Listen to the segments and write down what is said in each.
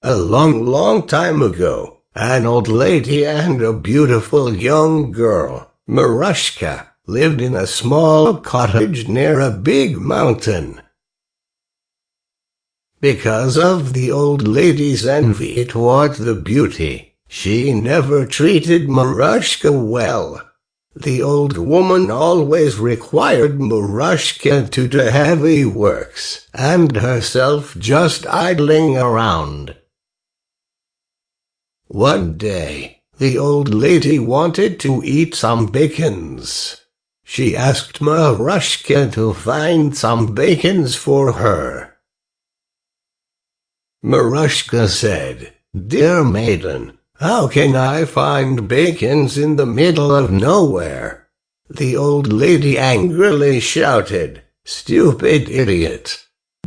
A long time ago, an old lady and a beautiful young girl, Marushka, lived in a small cottage near a big mountain. Because of the old lady's envy toward the beauty, she never treated Marushka well. The old woman always required Marushka to do heavy works, and herself just idling around. One day, the old lady wanted to eat some bacons. She asked Marushka to find some bacons for her. Marushka said, "Dear maiden, how can I find bacons in the middle of nowhere?" The old lady angrily shouted, "Stupid idiot!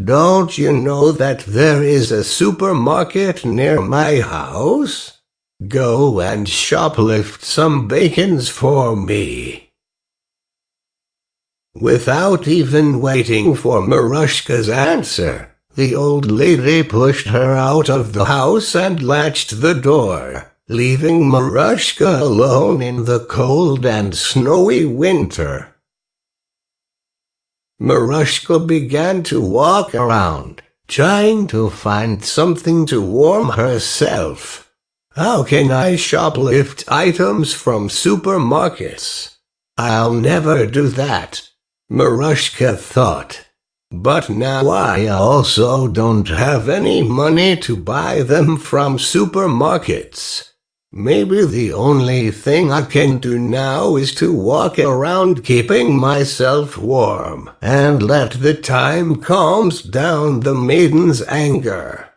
Don't you know that there is a supermarket near my house? Go and shoplift some bacons for me." Without even waiting for Marushka's answer, the old lady pushed her out of the house and latched the door, leaving Marushka alone in the cold and snowy winter. Marushka began to walk around, trying to find something to warm herself. How can I shoplift items from supermarkets? I'll never do that, Marushka thought. But now I also don't have any money to buy them from supermarkets. Maybe the only thing I can do now is to walk around keeping myself warm and let the time calm down the maiden's anger.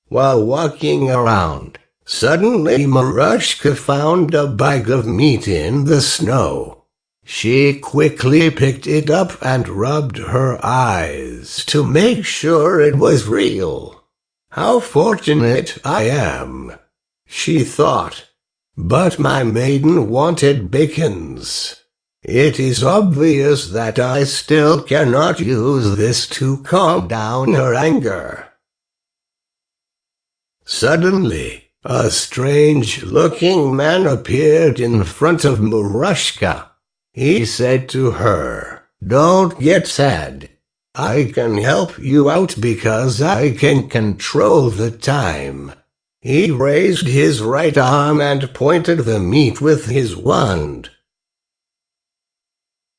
While walking around, suddenly Marushka found a bag of meat in the snow. She quickly picked it up and rubbed her eyes to make sure it was real. How fortunate I am, she thought. But my maiden wanted bacons. It is obvious that I still cannot use this to calm down her anger. Suddenly, a strange-looking man appeared in front of Marushka. He said to her, "Don't get sad. I can help you out because I can control the time." He raised his right arm and pointed the meat with his wand.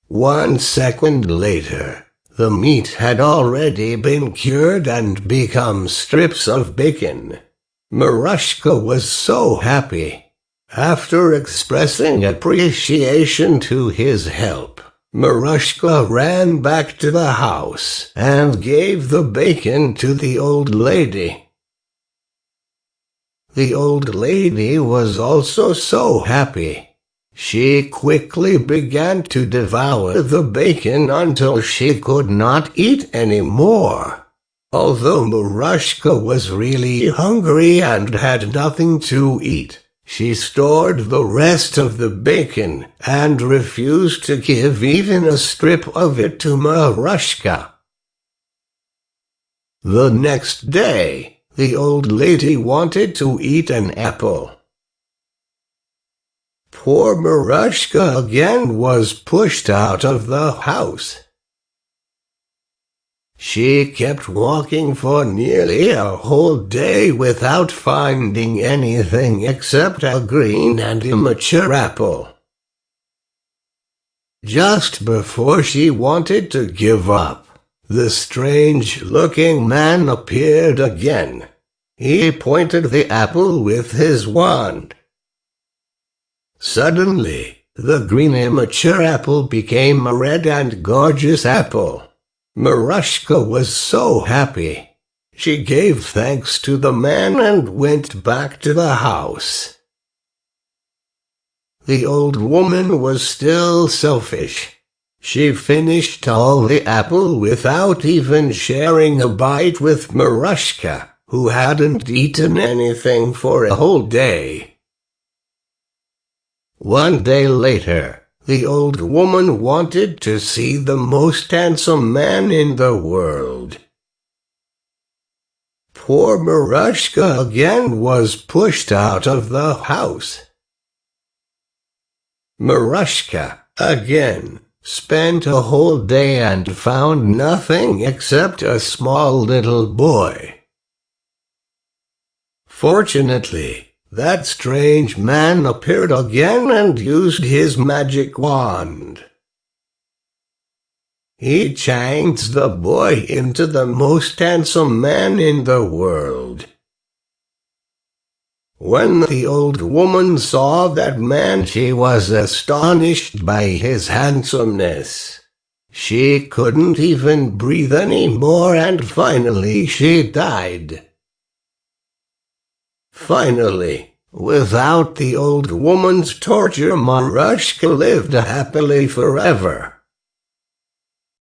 1 second later, the meat had already been cured and become strips of bacon. Marushka was so happy. After expressing appreciation to his help, Marushka ran back to the house and gave the bacon to the old lady. The old lady was also so happy. She quickly began to devour the bacon until she could not eat any more. Although Marushka was really hungry and had nothing to eat, she stored the rest of the bacon and refused to give even a strip of it to Marushka. The next day, the old lady wanted to eat an apple. Poor Marushka again was pushed out of the house. She kept walking for nearly a whole day without finding anything except a green and immature apple. Just before she wanted to give up, the strange-looking man appeared again. He pointed the apple with his wand. Suddenly, the green immature apple became a red and gorgeous apple. Marushka was so happy. She gave thanks to the man and went back to the house. The old woman was still selfish. She finished all the apple without even sharing a bite with Marushka, who hadn't eaten anything for a whole day. One day later, the old woman wanted to see the most handsome man in the world. poor Marushka again was pushed out of the house. Marushka, again, spent a whole day and found nothing except a small little boy. Fortunately, that strange man appeared again and used his magic wand. He changed the boy into the most handsome man in the world. When the old woman saw that man, she was astonished by his handsomeness. She couldn't even breathe anymore, and finally she died. Finally, without the old woman's torture, Marushka lived happily forever.